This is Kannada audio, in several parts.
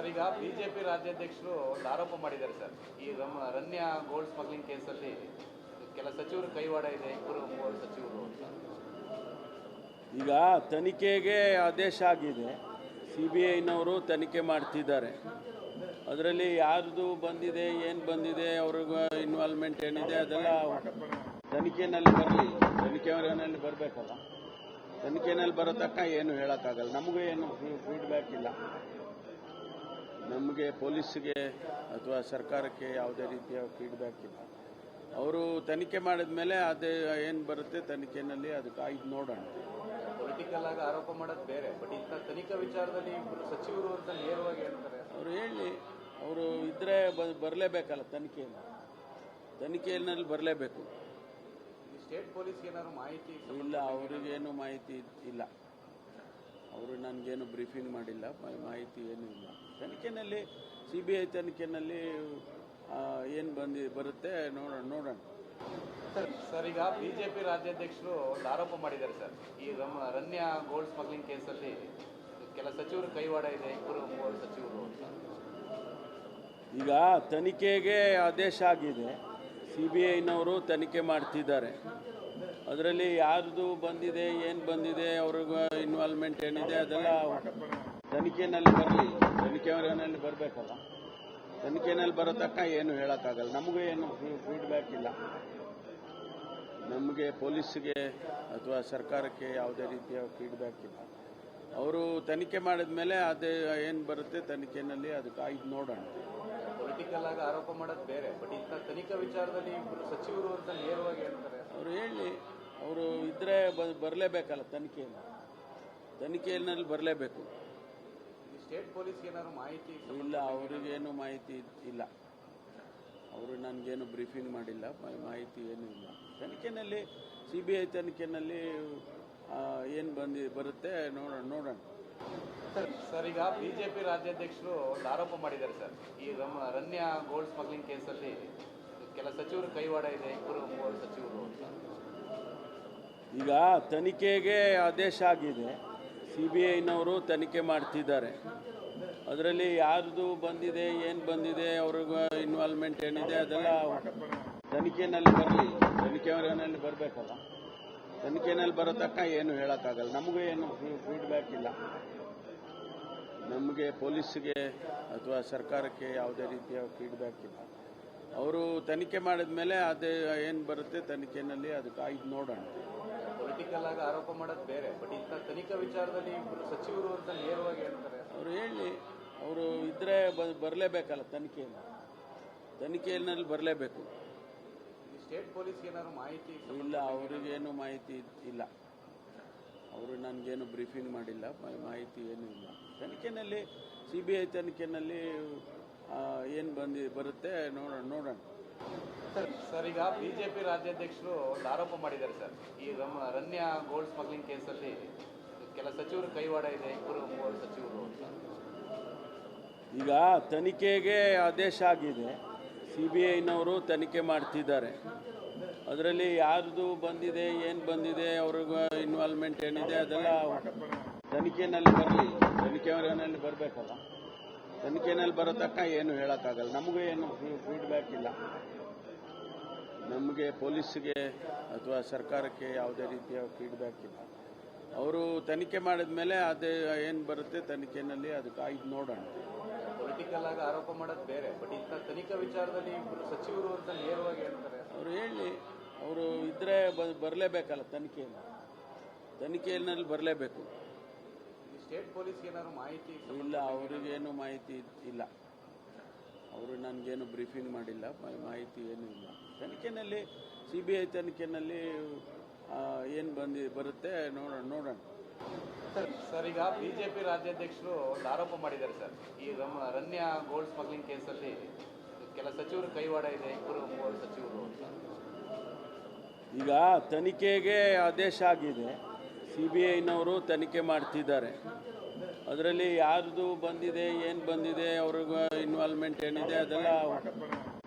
ಸರ್, ಈಗ ಬಿಜೆಪಿ ರಾಜ್ಯಾಧ್ಯಕ್ಷರು ಒಂದು ಆರೋಪ ಮಾಡಿದ್ದಾರೆ ಸರ್. ಈ ರನ್ಯಾ ಗೋಲ್ಡ್ ಸ್ಮಗ್ಲಿಂಗ್ ಕೇಸಲ್ಲಿ ಕೆಲ ಸಚಿವರು ಕೈವಾಡ ಇದೆ, ಇಬ್ಬರು ಮೂವರು ಸಚಿವರು ಅಂತ. ಈಗ ತನಿಖೆಗೆ ಆದೇಶ ಆಗಿದೆ. CBIನವರು ತನಿಖೆ ಮಾಡ್ತಿದ್ದಾರೆ. ಅದರಲ್ಲಿ ಯಾರ್ದು ಬಂದಿದೆ, ಏನು ಬಂದಿದೆ, ಅವ್ರಿಗೆ ಇನ್ವಾಲ್ವ್ಮೆಂಟ್ ಏನಿದೆ ಅದೆಲ್ಲ ತನಿಖೆಯಲ್ಲಿ ಬರಲಿ. ತನಿಖೆಯಲ್ಲಿ ಬರಬೇಕಲ್ಲ. ತನಿಖೆಯಲ್ಲಿ ಬರೋ ತನಕ ಏನು ಹೇಳೋಕ್ಕಾಗಲ್ಲ. ನಮಗೂ ಏನು ಫೀಡ್ಬ್ಯಾಕ್ ಇಲ್ಲ. ನಮಗೆ ಪೊಲೀಸ್ಗೆ ಅಥವಾ ಸರ್ಕಾರಕ್ಕೆ ಯಾವುದೇ ರೀತಿಯ ಫೀಡ್ಬ್ಯಾಕ್ ಇಲ್ಲ. ಅವರು ತನಿಖೆ ಮಾಡಿದ ಮೇಲೆ ಅದೇ ಏನು ಬರುತ್ತೆ ತನಿಖೆಯಲ್ಲಿ ಅದು ಕಾಯ್ದು ನೋಡೋಣ. ಪೊಲಿಟಿಕಲ್ ಆಗಿ ಆರೋಪ ಮಾಡೋದು ಬೇರೆ, ಬಟ್ ಇಂಥ ತನಿಖಾ ವಿಚಾರದಲ್ಲಿ ಇಬ್ಬರು ಸಚಿವರು ಅಂತ ನೇರವಾಗಿ ಹೇಳ್ತಾರೆ. ಅವರು ಹೇಳಿ, ಅವರು ಇದ್ರೆ ಬರಲೇಬೇಕಲ್ಲ. ತನಿಖೆಯಲ್ಲಿ ಬರಲೇಬೇಕು. ಸ್ಟೇಟ್ ಪೊಲೀಸ್ಗೆ ಏನಾದ್ರು ಮಾಹಿತಿ ಇಲ್ಲ, ಅವರಿಗೇನು ಮಾಹಿತಿ ಇಲ್ಲ. ಅವರು ನನಗೇನು ಬ್ರೀಫಿಂಗ್ ಮಾಡಿಲ್ಲ, ಮಾಹಿತಿ ಏನೂ ಇಲ್ಲ. ತನಿಖೆಯಲ್ಲಿ CBI ತನಿಖೆಯಲ್ಲಿ ಏನು ಬರುತ್ತೆ ನೋಡೋಣ. ಸರ್, ಈಗ ಬಿಜೆಪಿ ರಾಜ್ಯಾಧ್ಯಕ್ಷರು ಒಂದು ಆರೋಪ ಮಾಡಿದ್ದಾರೆ ಸರ್. ಈ ರನ್ಯಾ ಗೋಲ್ಡ್ ಸ್ಮಗ್ಲಿಂಗ್ ಕೇಸಲ್ಲಿ ಕೆಲ ಸಚಿವರು ಕೈವಾಡ ಇದೆ, ಇಬ್ಬರು ಮೂವರು ಸಚಿವರು ಅಂತ. ಈಗ ತನಿಖೆಗೆ ಆದೇಶ ಆಗಿದೆ. CBIನವರು ತನಿಖೆ ಮಾಡ್ತಿದ್ದಾರೆ. ಅದರಲ್ಲಿ ಯಾರ್ದು ಬಂದಿದೆ, ಏನು ಬಂದಿದೆ, ಅವ್ರಿಗೆ ಇನ್ವಾಲ್ವ್ಮೆಂಟ್ ಏನಿದೆ ಅದೆಲ್ಲ ತನಿಖೆಯಲ್ಲಿ ಬರಲಿ. ತನಿಖೆಯಲ್ಲಿ ಬರಬೇಕಲ್ಲ. ತನಿಖೆಯಲ್ಲಿ ಬರೋ ತನಕ ಏನು ಹೇಳೋಕ್ಕಾಗಲ್ಲ. ನಮಗೂ ಏನು ಫೀಡ್ಬ್ಯಾಕ್ ಇಲ್ಲ. ನಮಗೆ ಪೊಲೀಸ್ಗೆ ಅಥವಾ ಸರ್ಕಾರಕ್ಕೆ ಯಾವುದೇ ರೀತಿಯ ಫೀಡ್ಬ್ಯಾಕ್ ಇಲ್ಲ. ಅವರು ತನಿಖೆ ಮಾಡಿದ ಮೇಲೆ ಅದೇ ಏನು ಬರುತ್ತೆ ತನಿಖೆಯಲ್ಲಿ ಅದು ಕಾಯ್ದು ನೋಡೋಣ. ಪೊಲಿಟಿಕಲ್ ಆಗಿ ಆರೋಪ ಮಾಡೋದು ಬೇರೆ, ಬಟ್ ಇಂಥ ತನಿಖಾ ವಿಚಾರದಲ್ಲಿ ಇಬ್ಬರು ಸಚಿವರು ಅಂತ ನೇರವಾಗಿ ಹೇಳ್ತಾರೆ. ಅವರು ಹೇಳಿ, ಅವರು ಇದ್ರೆ ಬರಲೇಬೇಕಲ್ಲ. ತನಿಖೆಯಲ್ಲಿ ಬರಲೇಬೇಕು. ಸ್ಟೇಟ್ ಪೊಲೀಸ್ಗೆ ಏನಾದ್ರು ಮಾಹಿತಿ ಇಲ್ಲ, ಅವರಿಗೇನು ಮಾಹಿತಿ ಇಲ್ಲ. ಅವರು ನನಗೇನು ಬ್ರೀಫಿಂಗ್ ಮಾಡಿಲ್ಲ, ಮಾಹಿತಿ ಏನೂ ಇಲ್ಲ. ತನಿಖೆಯಲ್ಲಿ CBI ತನಿಖೆಯಲ್ಲಿ ಏನು ಬರುತ್ತೆ ನೋಡೋಣ. ಸರ್, ಈಗ ಬಿಜೆಪಿ ರಾಜ್ಯಾಧ್ಯಕ್ಷರು ಒಂದು ಆರೋಪ ಮಾಡಿದ್ದಾರೆ ಸರ್. ಈ ರನ್ಯಾ ಗೋಲ್ಡ್ ಸ್ಮಗ್ಲಿಂಗ್ ಕೇಸಲ್ಲಿ ಕೆಲ ಸಚಿವರು ಕೈವಾಡ ಇದೆ, ಇಬ್ಬರು ಮೂವರು ಸಚಿವರು ಅಂತ. ಈಗ ತನಿಖೆಗೆ ಆದೇಶ ಆಗಿದೆ. CBIನವರು ತನಿಖೆ ಮಾಡ್ತಿದ್ದಾರೆ. ಅದರಲ್ಲಿ ಯಾರ್ದು ಬಂದಿದೆ, ಏನು ಬಂದಿದೆ, ಅವ್ರಿಗೆ ಇನ್ವಾಲ್ವ್ಮೆಂಟ್ ಏನಿದೆ ಅದೆಲ್ಲ ತನಿಖೆಯಲ್ಲಿ ಬರಲಿ. ತನಿಖೆಯಲ್ಲಿ ಬರಬೇಕಲ್ಲ. ತನಿಖೆಯಲ್ಲಿ ಬರೋ ತನಕ ಏನು ಹೇಳೋಕ್ಕಾಗಲ್ಲ. ನಮಗೂ ಏನು ಫೀಡ್ಬ್ಯಾಕ್ ಇಲ್ಲ. ನಮಗೆ ಪೊಲೀಸ್ಗೆ ಅಥವಾ ಸರ್ಕಾರಕ್ಕೆ ಯಾವುದೇ ರೀತಿಯ ಫೀಡ್ಬ್ಯಾಕ್ ಇಲ್ಲ. ಅವರು ತನಿಖೆ ಮಾಡಿದ ಮೇಲೆ ಅದೇ ಏನು ಬರುತ್ತೆ ತನಿಖೆಯಲ್ಲಿ ಅದು ಕಾಯ್ದು ನೋಡೋಣ. ಪೊಲಿಟಿಕಲ್ ಆಗಿ ಆರೋಪ ಮಾಡೋದು ಬೇರೆ, ಬಟ್ ಇಂಥ ತನಿಖಾ ವಿಚಾರದಲ್ಲಿ ಇಬ್ಬರು ಸಚಿವರು ಅಂತ ನೇರವಾಗಿ ಹೇಳ್ತಾರೆ. ಅವರು ಹೇಳಿ, ಅವರು ಇದ್ರೆ ಬರಲೇಬೇಕಲ್ಲ. ತನಿಖೆಯಲ್ಲಿ ಬರಲೇಬೇಕು. ಸ್ಟೇಟ್ ಪೊಲೀಸ್ಗೆ ಏನಾದ್ರು ಮಾಹಿತಿ ಇಲ್ಲ, ಅವರಿಗೇನು ಮಾಹಿತಿ ಇಲ್ಲ. ಅವರು ನನಗೇನು ಬ್ರೀಫಿಂಗ್ ಮಾಡಿಲ್ಲ, ಮಾಹಿತಿ ಏನೂ ಇಲ್ಲ. ತನಿಖೆಯಲ್ಲಿ CBI ತನಿಖೆಯಲ್ಲಿ ಏನು ಬರುತ್ತೆ ನೋಡೋಣ. ಸರ್, ಈಗ ಬಿಜೆಪಿ ರಾಜ್ಯಾಧ್ಯಕ್ಷರು ಒಂದು ಆರೋಪ ಮಾಡಿದ್ದಾರೆ ಸರ್. ಈ ರನ್ಯಾ ಗೋಲ್ಡ್ ಸ್ಮಗ್ಲಿಂಗ್ ಕೇಸಲ್ಲಿ ಕೆಲ ಸಚಿವರು ಕೈವಾಡ ಇದೆ, ಇಬ್ಬರು ಮೂವರು ಸಚಿವರು ಅಂತ. ಈಗ ತನಿಖೆಗೆ ಆದೇಶ ಆಗಿದೆ. CBIನವರು ತನಿಖೆ ಮಾಡ್ತಿದ್ದಾರೆ. ಅದರಲ್ಲಿ ಯಾರ್ದು ಬಂದಿದೆ, ಏನು ಬಂದಿದೆ, ಅವ್ರಿಗೆ ಇನ್ವಾಲ್ವ್ಮೆಂಟ್ ಏನಿದೆ ಅದೆಲ್ಲ ತನಿಖೆಯಲ್ಲಿ ಬರಲಿ. ತನಿಖೆಯಲ್ಲಿ ಬರಬೇಕಲ್ಲ. ತನಿಖೆಯಲ್ಲಿ ಬರೋ ತನಕ ಏನು ಹೇಳೋಕ್ಕಾಗಲ್ಲ. ನಮಗೂ ಏನು ಫೀಡ್ಬ್ಯಾಕ್ ಇಲ್ಲ. ನಮಗೆ ಪೊಲೀಸ್ಗೆ ಅಥವಾ ಸರ್ಕಾರಕ್ಕೆ ಯಾವುದೇ ರೀತಿಯ ಫೀಡ್ಬ್ಯಾಕ್ ಇಲ್ಲ. ಅವರು ತನಿಖೆ ಮಾಡಿದ ಮೇಲೆ ಅದೇ ಏನು ಬರುತ್ತೆ ತನಿಖೆಯಲ್ಲಿ ಅದು ಕಾಯ್ದು ನೋಡೋಣ. ಪೊಲಿಟಿಕಲ್ ಆಗಿ ಆರೋಪ ಮಾಡೋದು ಬೇರೆ, ಬಟ್ ಇಂಥ ತನಿಖಾ ವಿಚಾರದಲ್ಲಿ ಇಬ್ಬರು ಸಚಿವರು ಅಂತ ನೇರವಾಗಿ ಹೇಳ್ತಾರೆ. ಅವರು ಹೇಳಿ, ಅವರು ಇದ್ರೆ ಬರಲೇಬೇಕಲ್ಲ. ತನಿಖೆಯಲ್ಲಿ ಬರಲೇಬೇಕು. ಸ್ಟೇಟ್ ಪೊಲೀಸ್ಗೆ ಏನಾದ್ರು ಮಾಹಿತಿ ಇಲ್ಲ, ಅವರಿಗೇನು ಮಾಹಿತಿ ಇಲ್ಲ. ಅವರು ನನಗೇನು ಬ್ರೀಫಿಂಗ್ ಮಾಡಿಲ್ಲ, ಮಾಹಿತಿ ಏನೂ ಇಲ್ಲ. ತನಿಖೆಯಲ್ಲಿ CBI ತನಿಖೆಯಲ್ಲಿ ಏನು ಬರುತ್ತೆ ನೋಡೋಣ. ಸರ್, ಈಗ ಬಿಜೆಪಿ ರಾಜ್ಯಾಧ್ಯಕ್ಷರು ಒಂದು ಆರೋಪ ಮಾಡಿದ್ದಾರೆ ಸರ್. ಈ ರನ್ಯಾ ಗೋಲ್ಡ್ ಸ್ಮಗ್ಲಿಂಗ್ ಕೇಸಲ್ಲಿ ಕೆಲ ಸಚಿವರು ಕೈವಾಡ ಇದೆ, ಇಬ್ಬರು ಮೂವರು ಸಚಿವರು ಅಂತ. ಈಗ ತನಿಖೆಗೆ ಆದೇಶ ಆಗಿದೆ. CBIನವರು ತನಿಖೆ ಮಾಡ್ತಿದ್ದಾರೆ. ಅದರಲ್ಲಿ ಯಾರ್ದು ಬಂದಿದೆ, ಏನು ಬಂದಿದೆ, ಅವ್ರಿಗೆ ಇನ್ವಾಲ್ವ್ಮೆಂಟ್ ಏನಿದೆ ಅದೆಲ್ಲ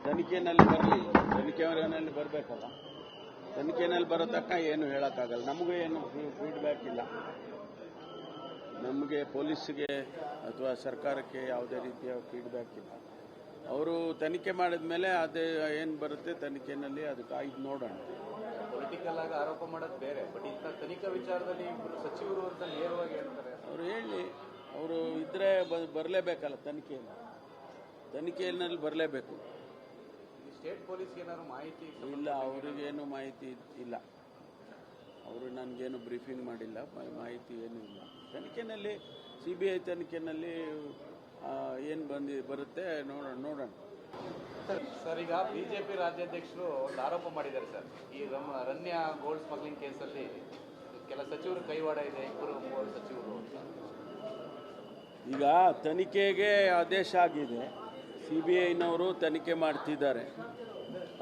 ತನಿಖೆಯಲ್ಲಿ ಬರಲಿ. ತನಿಖೆಯಲ್ಲಿ ಬರಬೇಕಲ್ಲ. ತನಿಖೆಯಲ್ಲಿ ಬರೋ ತನಕ ಏನು ಹೇಳೋಕ್ಕಾಗಲ್ಲ. ನಮಗೂ ಏನು ಫೀಡ್ಬ್ಯಾಕ್ ಇಲ್ಲ. ನಮಗೆ ಪೊಲೀಸ್ಗೆ ಅಥವಾ ಸರ್ಕಾರಕ್ಕೆ ಯಾವುದೇ ರೀತಿಯ ಫೀಡ್ಬ್ಯಾಕ್ ಇಲ್ಲ. ಅವರು ತನಿಖೆ ಮಾಡಿದ ಮೇಲೆ ಅದು ಏನು ಬರುತ್ತೆ ತನಿಖೆಯಲ್ಲಿ ಅದು ಕಾಯ್ದು ನೋಡೋಣ. ಪೊಲಿಟಿಕಲ್ ಆಗಿ ಆರೋಪ ಮಾಡೋದು ಬೇರೆ, ಬಟ್ ಇಂಥ ತನಿಖಾ ವಿಚಾರದಲ್ಲಿ ಇಬ್ಬರು ಸಚಿವರು ಅಂತ ನೇರವಾಗಿ ಹೇಳ್ತಾರೆ. ಅವರು ಹೇಳಿ, ಅವರು ಇದ್ರೆ ಬರಲೇಬೇಕಲ್ಲ ತನಿಖೆಯಲ್ಲಿ ಬರಲೇಬೇಕು. ಸ್ಟೇಟ್ ಪೊಲೀಸ್ಗೆ ಏನಾದ್ರು ಮಾಹಿತಿ ಇಲ್ಲ, ಅವರಿಗೇನು ಮಾಹಿತಿ ಇಲ್ಲ. ಅವರು ನನಗೇನು ಬ್ರೀಫಿಂಗ್ ಮಾಡಿಲ್ಲ, ಮಾಹಿತಿ ಏನೂ ಇಲ್ಲ. ತನಿಖೆಯಲ್ಲಿ CBI ತನಿಖೆಯಲ್ಲಿ ಏನು ಬರುತ್ತೆ ನೋಡೋಣ. ಸರ್, ಈಗ ಬಿಜೆಪಿ ರಾಜ್ಯಾಧ್ಯಕ್ಷರು ಒಂದು ಆರೋಪ ಮಾಡಿದ್ದಾರೆ ಸರ್. ಈ ರನ್ಯಾ ಗೋಲ್ಡ್ ಸ್ಮಗ್ಲಿಂಗ್ ಕೇಸಲ್ಲಿ ಕೆಲ ಸಚಿವರು ಕೈವಾಡ ಇದೆ, ಇಬ್ಬರು ಮೂವರು ಸಚಿವರು ಅಂತ. ಈಗ ತನಿಖೆಗೆ ಆದೇಶ ಆಗಿದೆ, CBIನವರು ತನಿಖೆ ಮಾಡ್ತಿದ್ದಾರೆ.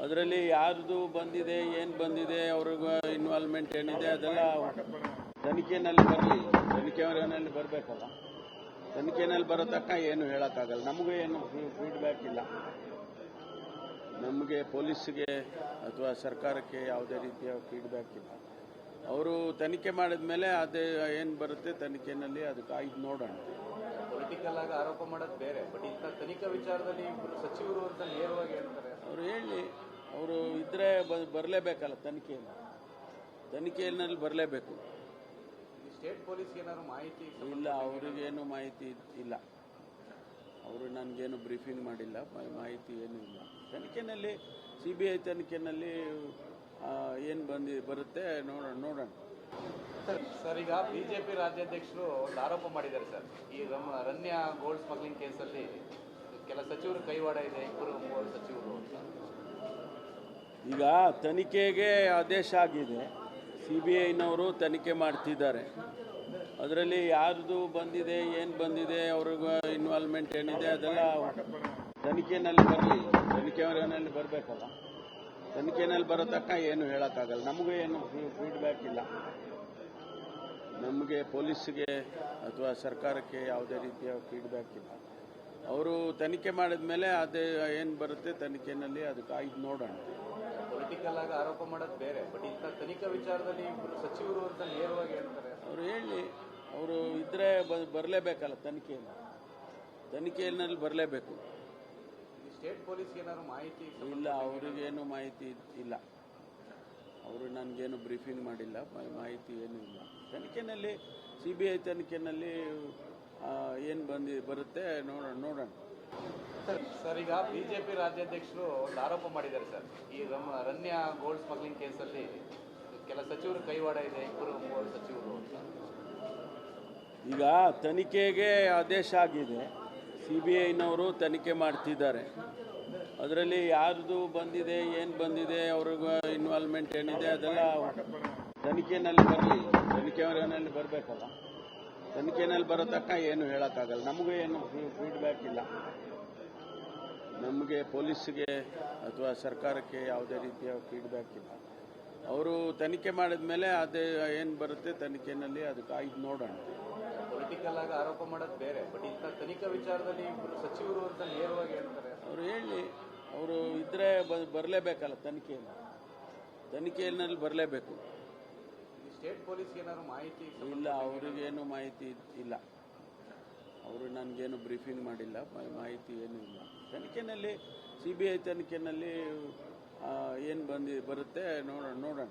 ಅದರಲ್ಲಿ ಯಾರ್ದು ಬಂದಿದೆ, ಏನು ಬಂದಿದೆ, ಅವ್ರಿಗೆ ಇನ್ವಾಲ್ವ್ಮೆಂಟ್ ಏನಿದೆ ಅದೆಲ್ಲ ತನಿಖೆಯಲ್ಲಿ ಬರಲಿ. ತನಿಖೆಯಲ್ಲಿ ಬರಬೇಕಲ್ಲ. ತನಿಖೆಯಲ್ಲಿ ಬರೋ ತನಕ ಏನು ಹೇಳೋಕ್ಕಾಗಲ್ಲ. ನಮಗೂ ಏನು ಫೀಡ್ಬ್ಯಾಕ್ ಇಲ್ಲ. ನಮಗೆ ಪೊಲೀಸ್ಗೆ ಅಥವಾ ಸರ್ಕಾರಕ್ಕೆ ಯಾವುದೇ ರೀತಿಯ ಫೀಡ್ಬ್ಯಾಕ್ ಇಲ್ಲ. ಅವರು ತನಿಖೆ ಮಾಡಿದ ಮೇಲೆ ಅದು ಏನು ಬರುತ್ತೆ ತನಿಖೆಯಲ್ಲಿ ಅದು ಕಾಯ್ದು ನೋಡೋಣ. ಪೊಲಿಟಿಕಲ್ ಆಗಿ ಆರೋಪ ಮಾಡೋದು ಬೇರೆ, ಬಟ್ ಇಂಥ ತನಿಖಾ ವಿಚಾರದಲ್ಲಿ ಇಬ್ಬರು ಸಚಿವರು ಅಂತ ನೇರವಾಗಿ ಹೇಳ್ತಾರೆ. ಅವರು ಹೇಳಿ, ಅವರು ಇದ್ರೆ ಬರಲೇಬೇಕಲ್ಲ ತನಿಖೆಯಲ್ಲಿ ಬರಲೇಬೇಕು. ಸ್ಟೇಟ್ ಪೊಲೀಸ್ಗೆ ಏನಾದ್ರು ಮಾಹಿತಿ ಇಲ್ಲ, ಅವರಿಗೇನು ಮಾಹಿತಿ ಇಲ್ಲ. ಅವರು ನನಗೇನು ಬ್ರೀಫಿಂಗ್ ಮಾಡಿಲ್ಲ, ಮಾಹಿತಿ ಏನೂ ಇಲ್ಲ. ತನಿಖೆಯಲ್ಲಿ CBI ತನಿಖೆಯಲ್ಲಿ ಏನು ಬರುತ್ತೆ ನೋಡೋಣ. ಸರ್, ಈಗ ಬಿಜೆಪಿ ರಾಜ್ಯಾಧ್ಯಕ್ಷರು ಒಂದು ಆರೋಪ ಮಾಡಿದ್ದಾರೆ ಸರ್. ಈ ರನ್ಯಾ ಗೋಲ್ಡ್ ಸ್ಮಗ್ಲಿಂಗ್ ಕೇಸಲ್ಲಿ ಕೆಲ ಸಚಿವರು ಕೈವಾಡ ಇದೆ, ಇಬ್ಬರು ಮೂವರು ಸಚಿವರು ಅಂತ. ಈಗ ತನಿಖೆಗೆ ಆದೇಶ ಆಗಿದೆ, CBIನವರು ತನಿಖೆ ಮಾಡ್ತಿದ್ದಾರೆ. ಅದರಲ್ಲಿ ಯಾರ್ದು ಬಂದಿದೆ, ಏನು ಬಂದಿದೆ, ಅವ್ರಿಗೆ ಇನ್ವಾಲ್ವ್ಮೆಂಟ್ ಏನಿದೆ ಅದೆಲ್ಲ ತನಿಖೆಯಲ್ಲಿ ಬರಲಿ. ತನಿಖೆಯಲ್ಲಿ ಬರಬೇಕಲ್ಲ. ತನಿಖೆಯಲ್ಲಿ ಬರೋ ತನಕ ಏನು ಹೇಳೋಕ್ಕಾಗಲ್ಲ. ನಮಗೂ ಏನು ಫೀಡ್ಬ್ಯಾಕ್ ಇಲ್ಲ. ನಮಗೆ ಪೊಲೀಸ್ಗೆ ಅಥವಾ ಸರ್ಕಾರಕ್ಕೆ ಯಾವುದೇ ರೀತಿಯ ಫೀಡ್ಬ್ಯಾಕ್ ಇಲ್ಲ. ಅವರು ತನಿಖೆ ಮಾಡಿದ ಮೇಲೆ ಅದು ಏನು ಬರುತ್ತೆ ತನಿಖೆಯಲ್ಲಿ ಅದು ಕಾಯ್ದು ನೋಡೋಣ. ಪೊಲಿಟಿಕಲ್ ಆಗಿ ಆರೋಪ ಮಾಡೋದು ಬೇರೆ, ಬಟ್ ಇಂಥ ತನಿಖಾ ವಿಚಾರದಲ್ಲಿ ಇಬ್ಬರು ಸಚಿವರು ಅಂತ ನೇರವಾಗಿ ಹೇಳ್ತಾರೆ. ಅವರು ಹೇಳಿ, ಅವರು ಇದ್ರೆ ಬರಲೇಬೇಕಲ್ಲ ತನಿಖೆಯಲ್ಲಿ ಬರಲೇಬೇಕು. ಸ್ಟೇಟ್ ಪೊಲೀಸ್ಗೆ ಏನಾದ್ರು ಮಾಹಿತಿ ಇಲ್ಲ, ಅವರಿಗೇನು ಮಾಹಿತಿ ಇಲ್ಲ. ಅವರು ನನಗೇನು ಬ್ರೀಫಿಂಗ್ ಮಾಡಿಲ್ಲ, ಮಾಹಿತಿ ಏನೂ ಇಲ್ಲ. ತನಿಖೆಯಲ್ಲಿ CBI ತನಿಖೆಯಲ್ಲಿ ಏನು ಬರುತ್ತೆ ನೋಡೋಣ. ಸರ್, ಈಗ ಬಿಜೆಪಿ ರಾಜ್ಯಾಧ್ಯಕ್ಷರು ಒಂದು ಆರೋಪ ಮಾಡಿದ್ದಾರೆ ಸರ್. ಈ ರನ್ಯಾ ಗೋಲ್ಡ್ ಸ್ಮಗ್ಲಿಂಗ್ ಕೇಸಲ್ಲಿ ಕೆಲ ಸಚಿವರು ಕೈವಾಡ ಇದೆ, ಇಬ್ಬರು ಮೂವರು ಸಚಿವರು ಅಂತ. ಈಗ ತನಿಖೆಗೆ ಆದೇಶ ಆಗಿದೆ, CBIನವರು ತನಿಖೆ ಮಾಡ್ತಿದ್ದಾರೆ. ಅದರಲ್ಲಿ ಯಾರ್ದು ಬಂದಿದೆ, ಏನು ಬಂದಿದೆ, ಅವ್ರಿಗೆ ಇನ್ವಾಲ್ವ್ಮೆಂಟ್ ಏನಿದೆ ಅದೆಲ್ಲ ತನಿಖೆಯಲ್ಲಿ ಬರಲಿ. ತನಿಖೆಯಲ್ಲಿ ಬರಬೇಕಲ್ಲ. ತನಿಖೆಯಲ್ಲಿ ಬರೋ ತನಕ ಏನು ಹೇಳೋಕ್ಕಾಗಲ್ಲ. ನಮಗೂ ಏನು ಫೀಡ್ಬ್ಯಾಕ್ ಇಲ್ಲ. ನಮಗೆ ಪೊಲೀಸ್ಗೆ ಅಥವಾ ಸರ್ಕಾರಕ್ಕೆ ಯಾವುದೇ ರೀತಿಯ ಫೀಡ್ಬ್ಯಾಕ್ ಇಲ್ಲ. ಅವರು ತನಿಖೆ ಮಾಡಿದ ಮೇಲೆ ಅದು ಏನು ಬರುತ್ತೆ ತನಿಖೆಯಲ್ಲಿ ಅದು ಕಾಯ್ದು ನೋಡೋಣ. ಪೊಲಿಟಿಕಲ್ ಆಗಿ ಆರೋಪ ಮಾಡೋದು ಬೇರೆ, ಬಟ್ ಇಂಥ ತನಿಖಾ ವಿಚಾರದಲ್ಲಿ ಇಬ್ಬರು ಸಚಿವರು ಅಂತ ನೇರವಾಗಿ ಹೇಳ್ತಾರೆ. ಅವರು ಹೇಳಿ, ಅವರು ಇದ್ರೆ ಬರಲೇಬೇಕಲ್ಲ ತನಿಖೆಯಲ್ಲಿ ಬರಲೇಬೇಕು. ಸ್ಟೇಟ್ ಪೊಲೀಸ್ಗೆ ಏನಾದ್ರು ಮಾಹಿತಿ ಇಲ್ಲ, ಅವರಿಗೇನು ಮಾಹಿತಿ ಇಲ್ಲ. ಅವರು ನನಗೇನು ಬ್ರೀಫಿಂಗ್ ಮಾಡಿಲ್ಲ, ಮಾಹಿತಿ ಏನೂ ಇಲ್ಲ. ತನಿಖೆಯಲ್ಲಿ CBI ತನಿಖೆಯಲ್ಲಿ ಏನು ಬರುತ್ತೆ ನೋಡೋಣ.